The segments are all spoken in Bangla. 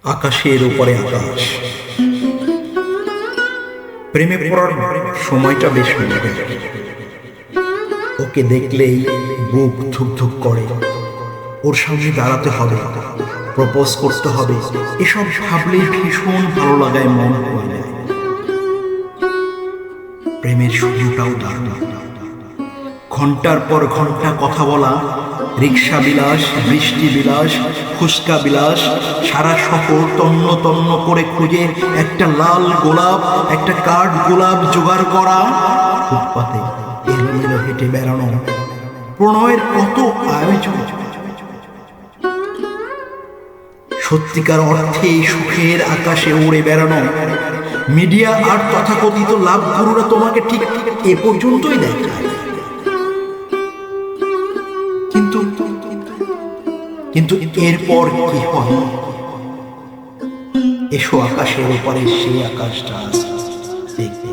আকাশের উপরে আকাশ। প্রেমে পড়ার সময়টা বেশ মজা। ওকে দেখলেই বুক ধুক ধুক করে। ওর সামনে দাঁড়াতে হবে, প্রপোজ করতে হবে, এসব ভাবলেই ভীষণ ভালো লাগায়, মন হয়ে যায়। প্রেমের শুরুটাও দারুণ। ঘন্টার পর ঘন্টা কথা বলা, রিক্সা বিলাস, বৃষ্টি বিলাস, ফুচকা বিলাস, সারা শহর তন্ন তন্ন করে খুঁজে একটা লাল গোলাপ, একটা কাঠ গোলাপ জোগাড় করা, ফুটপাতে এলোমেলো হেঁটে বেড়ানো, প্রণয়ের কত আয়োজন। সত্যিকার অর্থে সুখের আকাশে উড়ে বেড়ানো। মিডিয়া আর তথাকথিত লাভগুরুরা তোমাকে ঠিক এ পর্যন্তই দেখায়, কিন্তু এরপর কি হয়? এসো আকাশের উপরে সেই আকাশটা দেখবে।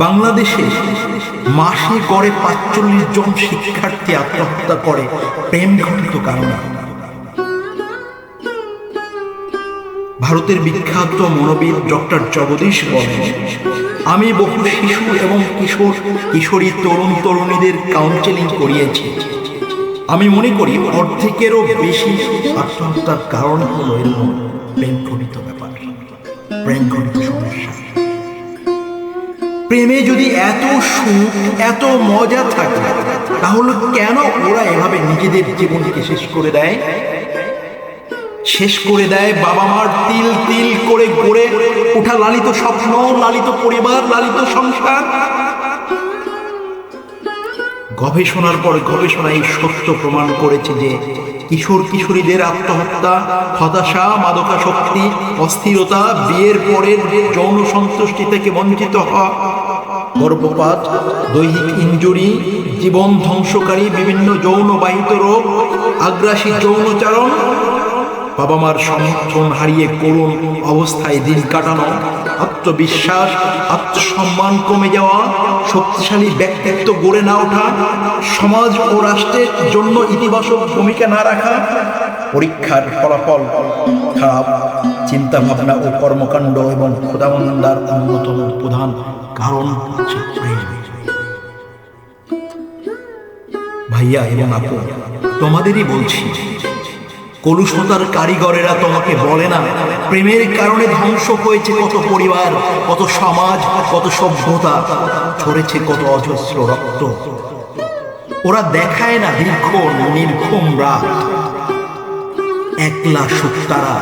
বাংলাদেশে মাসে গড়ে ৪৫ জন শিক্ষার্থী আত্মহত্যা করে প্রেম ঘটিত কারণে। ভারতের বিখ্যাত মনোবিদ ডক্টর জগদীশ বলেন, আমি বহু শিশু এবং কিশোরী তরুণ তরুণীদের কাউন্সেলিং করিয়েছি। আমি মনে করি অর্ধেকেরও বেশি আত্মহত্যার কারণ হলো এরকম প্রেম ঘটিত ব্যাপার, প্রেম ঘটিত সমস্যা। প্রেমে যদি এত সুখ, এত মজা থাকে, তাহলে কেন ওরা এভাবে নিজেদের জীবনকে শেষ করে দেয়? শেষ করে দেয় বাবা মার তিল তিল করে গড়ে ওঠা লালিত স্বপ্ন, লালিত পরিবার, লালিত সংসার। গবেষণার পর গবেষণা এই সত্য প্রমাণ করেছে যে কিশোর কিশোরীদের আত্মহত্যা, হতাশা, মাদকাসক্তি, অস্থিরতা, বিয়ের পরের যৌন সন্তুষ্টি থেকে বঞ্চিত হওয়া, গর্ভপাত, দৈহিক ইনজুরি, জীবন ধ্বংসকারী বিভিন্ন যৌনবাহিত রোগ, আগ্রাসী যৌনচারণ, বাবা মার সমর্থন হারিয়ে করুণ অবস্থায় দিন কাটানো, আত্মবিশ্বাস, আত্মসম্মান কমে যাওয়া, শক্তিশালী ব্যক্তিত্ব গড়ে না ওঠা, সমাজ ও রাষ্ট্রের জন্য ইতিবাচক ভূমিকা না রাখা, পরীক্ষার ফলাফল খারাপ, চিন্তা ভাবনা ও কর্মকাণ্ড এবং ক্ষুধামন্দার অন্যতম প্রধান কারণ হচ্ছে প্রেম। ভাইয়া এবং আপু, তোমাদেরই বলছি, কলুষতার কারিগরেরা তোমাকে বলে না প্রেমের কারণে ধ্বংস হয়েছে কত পরিবার, কত সমাজ, কত সভ্যতা, ঝরেছে কত অজস্র রক্ত। ওরা দেখায় না দীর্ঘ নির্ঘুম রাত, একলা সুতারা,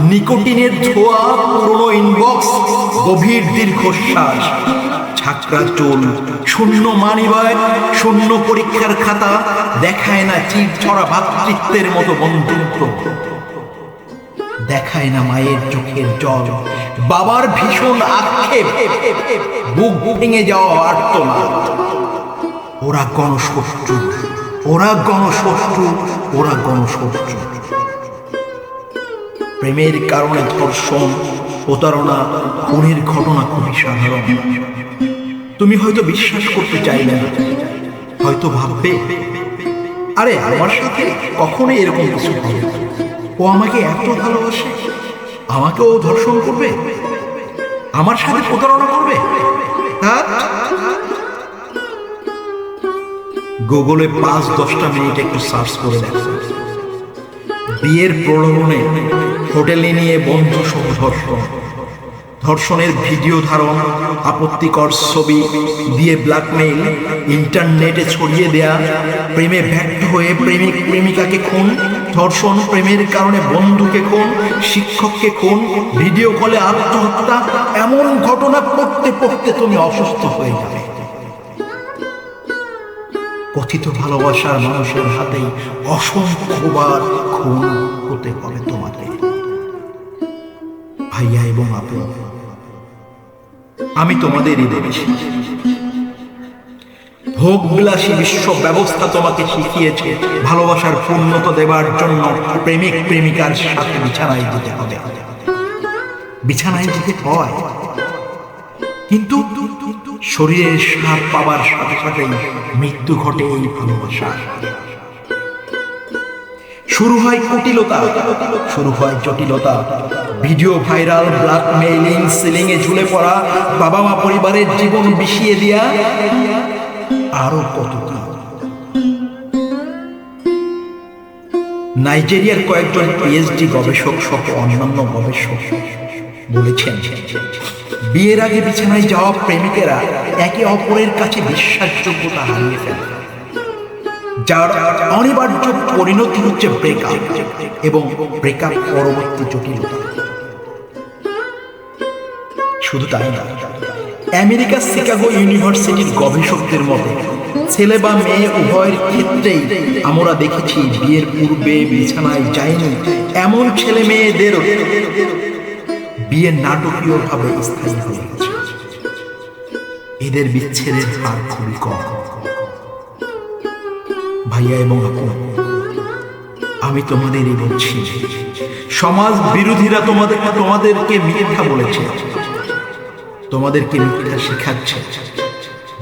নিকোটিনের ধোয়া, পুরনো ইনবক্স, গভীর দীর্ঘশ্বাস, ছাকরা চুল, শূন্য মানিব্যাগ, শূন্য পরীক্ষার খাতা, দেখায় না চির ছড়া ভাতৃত্বের মতো বন্ধুত্ব, দেখায় না মায়ের চোখের জল, বাবার ভীষণ আক্ষেপ, বুক ভেঙে যাওয়া আর্তনাদ। ওরা গণশত্রু, ওরা গণশত্রু, ওরা গণশত্রু। প্রেমের কারণে ধর্ষণ, প্রতারণা, খুনের ঘটনা খুবই সাধারণ। তুমি হয়তো বিশ্বাস করতে চাইলে না, হয়তো ভাববে, আরে আমার সাথে কখনোই এরকম কিছু হবে, ও আমাকে এত ভালোবাসে, আমাকে ও ধর্ষণ করবে, আমার সাথে প্রতারণা করবে। গুগলে ৫-১০টা মিনিট একটু সার্চ করে দেখো, বিয়ের প্রলোভনে হোটেলে নিয়ে বন্ধু সহ ধর্ষণ, ধর্ষণের ভিডিও ধারণ, আপত্তিকর ছবি দিয়ে ব্ল্যাকমেইল, ইন্টারনেটে ছড়িয়ে দেয়া, প্রেমে ব্যর্থ হয়ে প্রেমিক প্রেমিকাকে খুন, ধর্ষণ, প্রেমের কারণে বন্ধুকে খুন, শিক্ষককে খুন, ভিডিও কলে আত্মহত্যা, এমন ঘটনা পড়তে পড়তে তুমি অসুস্থ হয়ে যাবে। কথিত ভালোবাসার মানুষের হাতেই অসংখ্যবার খুন হতে হবে তোমাকে। ভাইয়া এবং আপু, আমি তোমাদেরই বলছি, ভোগবিলাসী বিশ্ব ব্যবস্থা তোমাকে শিখিয়েছে ভালোবাসার পূর্ণতা দেবার জন্য প্রেমিক প্রেমিকার সাথে বিছানায় যেতে হবে, বিছানায় যেতে হয়। কিন্তু শরীরের স্বাদ পাবার সাথে সাথেই মৃত্যু ঘটে এই ভালোবাসা। শুরু হয় কুটিলতা, শুরু হয় জটিলতা, ভিডিও ভাইরাল, ব্ল্যাকমেইলিং, সিলিং এ ঝুলে পড়া, বাবা মা পরিবারের জীবন বিষিয়ে দেয়া, আরো কত কি। নাইজেরিয়ার কয়েকজন পিএইচডি গবেষক সহ অন্যান্য গবেষক বলেছেন, বিয়ের আগে বিছানায় যাওয়া প্রেমিকেরা একে অপরের কাছে বিশ্বাসযোগ্যতা হারিয়ে ফেলে, যার অনিবার্য পরিণতি হচ্ছে ব্রেকআপ এবং ব্রেকআপ পরবর্তী জটিলতা। শুধু তাই না, আমেরিকার শিকাগো ইউনিভার্সিটির গবেষকদের মতে ছেলে বা মেয়ে উভয়ের ক্ষেত্রেই আমরা দেখেছি বিয়ের পূর্বে বিছানায় যায়নি এমন ছেলে মেয়েদের বিয়ে নাটকীয়ভাবে স্থায়ী হয়ে গেছে। এদের বিচ্ছেদের হার খুবই কম। ভাইয়া এবং আপু, আমি তোমাদেরই বলছি, সমাজ বিরোধীরা তোমাদেরকে মিথ্যা বলেছে, তোমাদেরকে মিথ্যা শেখাচ্ছে।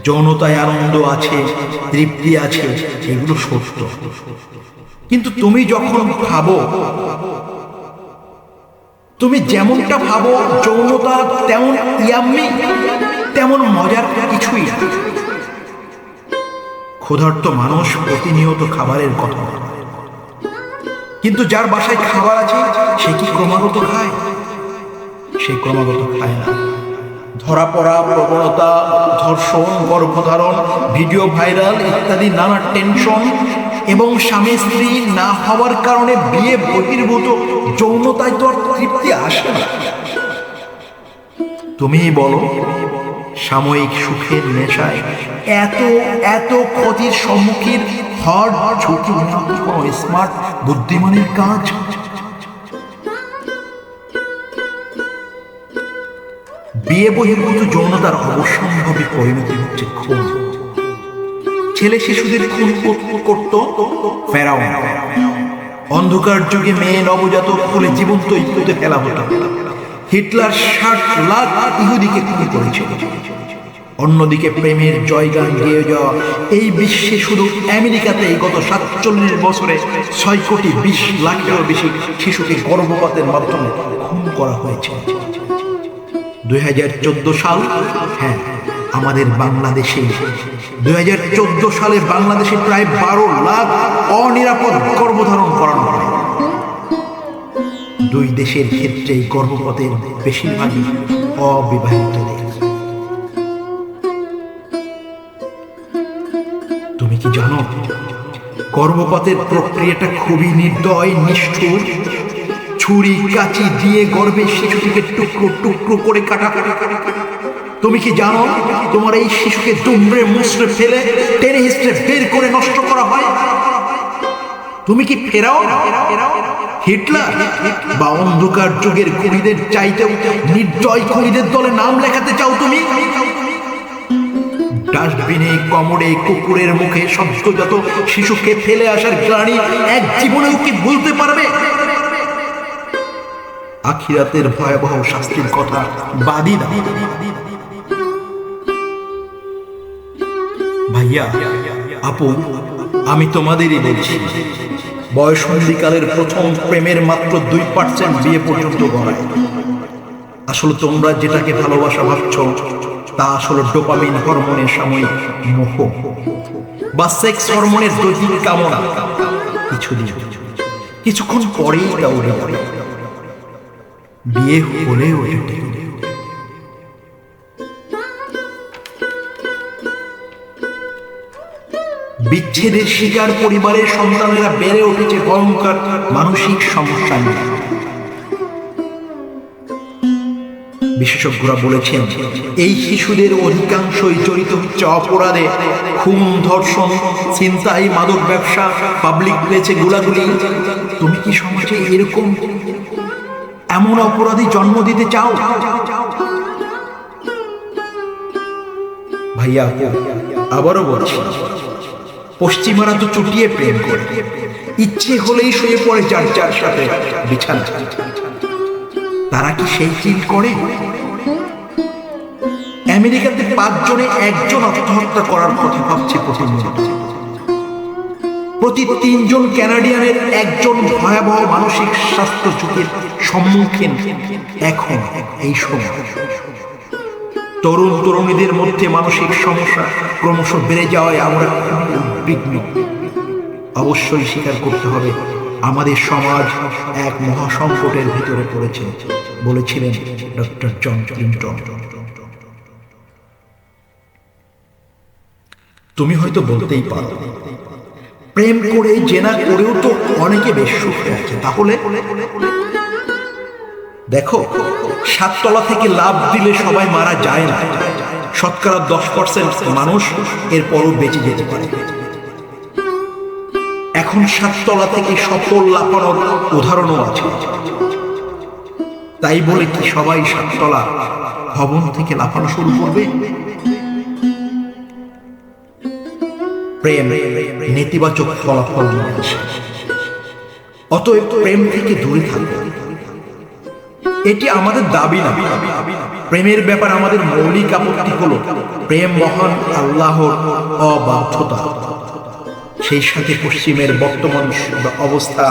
যৌনতায় আনন্দ আছে, তৃপ্তি আছে, এগুলো সত্য। কিন্তু তুমি যখন ভাবো, তুমি যেমনটা ভাবো যৌনতা তেমন ইয়াম্মি, তেমন মজার কিছুই না। ক্ষুধার্ত মানুষ প্রতিনিয়ত খাবারের কথা বলে, কিন্তু যার বাসায় খাবার আছে সে কি ক্রমাগত খায়? সে ক্রমাগত খায় না। ধরা পড়া, প্রবণতা, ধর্ষণ, গর্ভধারণ, ভিডিও ভাইরাল ইত্যাদি নানা টেনশন এবং স্বামী স্ত্রী না হওয়ার কারণে বিয়ে বহির্ভূত যৌনতায় তো আর তৃপ্তি আসে না। তুমিই বলো, সাময়িক সুখের নেশায় এত এত ক্ষতির সম্মুখীন হওয়ার ঝুঁকি কোনো স্মার্ট বুদ্ধিমানের কাজ? বিয়ে বহির্ভূত যৌনতার অবশ্যম্ভাবী পরিণতি হচ্ছে খুন। ছেলে শিশুদের খুন করত ফেরাউন। অন্ধকার যুগে মেয়ে নবজাতক খুলে জীবন্ত ইহুদিতে ফেলা হতো। হিটলার 60 লাখ ইহুদিকে খুন করেছিল। অন্যদিকে প্রেমের জয়গান গেয়ে যাওয়া এই বিশ্বে শুধু আমেরিকাতেই গত 47 বছরে 6,20,00,000-এরও বেশি শিশুকে গর্ভপাতের মাধ্যমে খুন করা হয়েছে। 2014 সাল, হ্যাঁ, আমাদের বাংলাদেশে 2014 সালে বাংলাদেশে প্রায় 12 লাখ অনিরাপদ গর্ভধারণ করানো হয়। দুই দেশের ক্ষেত্রেই গর্ভপাতের বেশিরভাগই অবিবাহিতদের। তুমি কি জানো, গর্ভপাতের প্রক্রিয়াটা খুবই নির্দয়, নিষ্ঠুর। ছুরি কাঁচি দিয়ে গর্ভের শিশুটিকে টুকরো টুকরো করে কাটা। তুমি কি জানো, তোমার এই শিশুকে দুমড়ে মুচড়ে ফেলে টেনে হিচড়ে বের করে নষ্ট করা হয়? তুমি কি ফেরাও হিটলার বা অন্ধকার যুগের খুনিদের চাইতেও নির্দয় খুনিদের দলে নাম লেখাতে চাও? তুমি ডাস্টবিনে, কমোডে, কুকুরের মুখে সদ্যজাত শিশুকে ফেলে আসার গ্লানি এক জীবনেও কি ভুলতে পারবে? আখিরাতের ভয়াবহ শাস্তির কথা বাদই দাও। ভাইয়া, আপু, আমি তোমাদেরই বলছি, বয়সন্ধিকালের প্রথম প্রেমের মাত্র 2% বিয়ে পর্যন্ত গড়ায়। আসলে তোমরা যেটাকে ভালোবাসা ভাবছ তা আসলে ডোপামিন হরমোনের সাময়িক মোহ বা সেক্স হরমোনের দৈহিক কামনা। কিছুক্ষণ পরেই তা উড়ে যাবে। বিয়ে হলেও বিচ্ছেদের শিকার পরিবারের সন্তানেরা বেড়ে উঠেছে ভয়ঙ্কর মানসিক সমস্যা নিয়ে। বিশেষজ্ঞরা বলেছেন, এই শিশুদের অধিকাংশই জড়িত হচ্ছে অপরাধে। খুন, ধর্ষণ, ছিনতাই, মাদক ব্যবসা, পাবলিক প্লেসে গোলাগুলি। তুমি কি সমাজে এমন অপরাধী জন্ম দিতে চাও? ভাইয়া, আবারও বলছি, পশ্চিমারা তো চুটিয়ে প্রেম করে, ইচ্ছে হলেই শুয়ে পড়ে যার যার সাথে বিছানা। তারা কি সেই চিল করে? আমেরিকাতে 5 জনে 1 জন আত্মহত্যা করার কথা ভাবছে প্রতিনিয়ত। প্রতি 3 জন কানাডিয়ানের একজন ভয়াবহ মানসিক স্বাস্থ্য ঝুঁকির সম্মুখীন এখন এই সময়। তরুণ তরুণীদের মধ্যে মানসিক সমস্যা ক্রমশ বেড়ে যাওয়ায় আমরা উদ্বিগ্ন। অবশ্যই স্বীকার করতে হবে আমাদের সমাজ এক মহাসংকটের ভিতরে পড়েছে, বলেছিলেন ডক্টর জন ক্লিন্টন। তুমি হয়তো বলতেই পারো, প্রেম করে জেনা করেও তো অনেকে বেশ সুখে আছে। তাহলে দেখো, 7 তলা থেকে লাফ দিলে সবাই মারা যায় না। শতকরা 10% মানুষ এরপরও বেঁচে যেতে পারে। এখন 7 তলা থেকে সফল লাফানোর উদাহরণও আছে। তাই বলে কি সবাই 7 তলা ভবন থেকে লাফানো শুরু করবে? প্রেম নেতিবাচক ফলাফল নিয়ে আসে, অতএব প্রেম থেকে দূরে থাকবে। এটি আমাদের দাবি না। প্রেমের ব্যাপার আমাদের মৌলিক আপত্তি হলো প্রেম মহান আল্লাহর অবাধ্যতা, সেই সাথে পশ্চিমের বর্তমান অবস্থা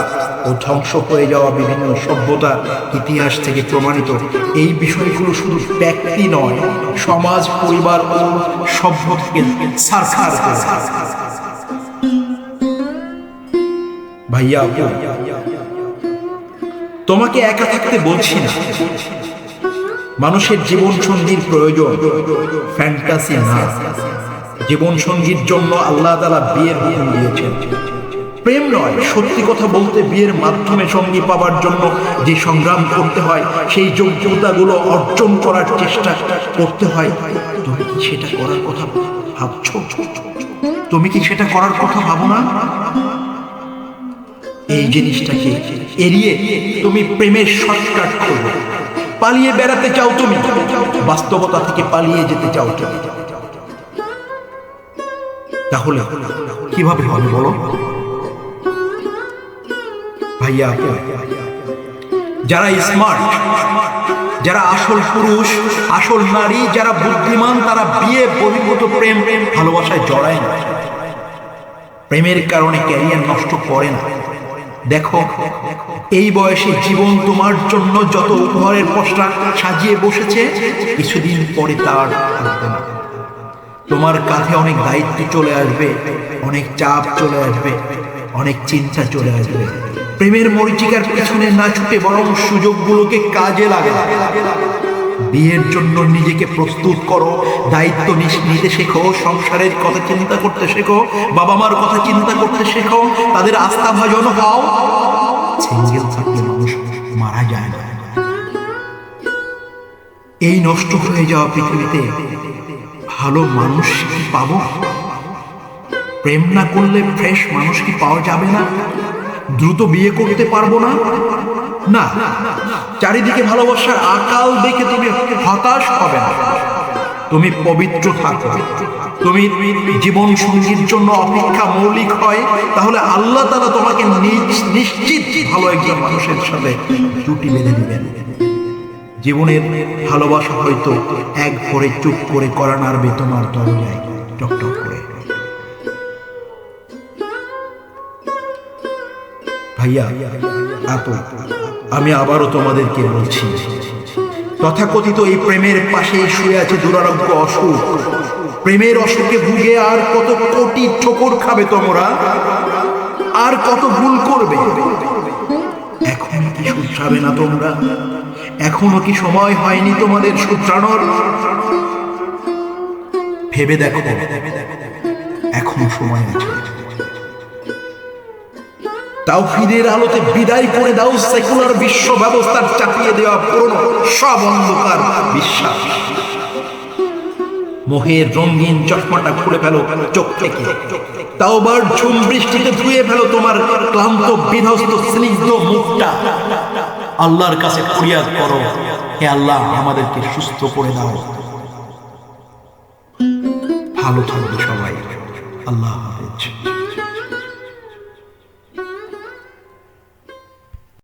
ও ধ্বংস হয়ে যাওয়া বিভিন্ন সভ্যতা ইতিহাস থেকে প্রমাণিত। এই বিষয়গুলো শুধু ব্যক্তি নয়, সমাজ, পরিবার ও সভ্যতাকে সারখার করে। ভাইয়া, তোমাকে একা থাকতে বলছি না। মানুষের জীবন সঙ্গীর প্রয়োজন, ফ্যান্টাসি না। জীবন সঙ্গীর জন্য আল্লাহ তাআলা বিয়ের হুকুম দিয়েছেন। প্রেম নয়, সত্যি কথা বলতে বিয়ের মাধ্যমে সঙ্গী পাওয়ার জন্য যে সংগ্রাম করতে হয়, সেই যোগ্যতাগুলো অর্জন করার চেষ্টা করতে হয়। তুমি কি সেটা করার কথা ভাবছো? তুমি কি সেটা করার কথা ভাবো না? এই জিনিসটাকে এড়িয়ে তুমি প্রেমের শর্টকাট করবে, পালিয়ে বেড়াতে চাও, তুমি বাস্তবতা থেকে পালিয়ে যেতে চাও। তাহলে কিভাবে হবে বলো ভাইয়া? যারা স্মার্ট, যারা আসল পুরুষ, আসল নারী, যারা বুদ্ধিমান, তারা বিয়ে বহির্ভূত প্রেম ভালোবাসায় জড়ায় না। প্রেমের কারণে ক্যারিয়ার নষ্ট করে না। দেখো, এই বয়সে জীবন তোমার জন্য যত উপহারের পসরা সাজিয়ে বসেছে, কিছুদিন পরে তার থাকবে না। তোমার কাঁধে অনেক দায়িত্ব চলে আসবে, অনেক চাপ চলে আসবে, অনেক চিন্তা চলে আসবে। প্রেমের মরীচিকার পেছনে না ছুটে বরং সুযোগগুলোকে কাজে লাগা। বিয়ের জন্য নিজেকে প্রস্তুত করো, দায়িত্ব নিতে শেখো, সংসারের কথা চিন্তা করতে শেখো, বাবা মার কথা চিন্তা করতে শেখো, তাদের আস্থাভাজন হও। সিঙ্গেল থাকলে মানুষ মারা যায় না। এই নষ্ট হয়ে যাওয়া পৃথিবীতে ভালো মানুষ কি পাবো? প্রেম না করলে ফ্রেশ মানুষ কি পাওয়া যাবে না? দ্রুত বিয়ে করতে পারবো না? না, চারিদিকে ভালোবাসার আকাল দেখে তুমি হতাশ হবে না। তুমি পবিত্র থাকো। তুমি জীবন সঙ্গীর জন্য অপেক্ষা মৌলিক হয়, তাহলে আল্লাহ তাআলা তোমাকে নিশ্চিত ভালো একজন মানুষের সাথে জুটি বেঁধে দিবেন। জীবনের ভালোবাসা হয়তো এক ভরে চুপ করে করা নাড়বে তোমার দরজায় টকটক করে। ভাইয়া আপু, আমি আবারও তোমাদেরকে বলছি, তথাকথিত এই প্রেমের পাশেই শুয়ে আছে দুরারোগ্য অসুখ। প্রেমের অসুখে ভুগে আর কত কোটি ঠোকর খাবে তোমরা, আর কত ভুল করবে। এখন কি শুধরাবে না তোমরা? এখনো কি সময় হয়নি তোমাদের শুধরানোর? ভেবে দেখো, এখনো সময় আছে। তাওহীদের আলোতে বিদায় করে দাও সেকুলার বিশ্ব ব্যবস্থার চাপিয়ে দেওয়া পুরনো সব অন্ধকার বিশ্বাস। মোহের রঙিন চশমাটা খুলে ফেলো চোখ থেকে। তাওবার ঝুম বৃষ্টিতে ধুয়ে ফেলো তোমার ক্লান্ত বিধ্বস্ত স্নিগ্ধ মুখটা। আল্লাহর কাছে ফরিয়াদ করো, হে আল্লাহ, আমাদেরকে সুস্থ করে দাও। ভালো থাকবে সবাই। আল্লাহ।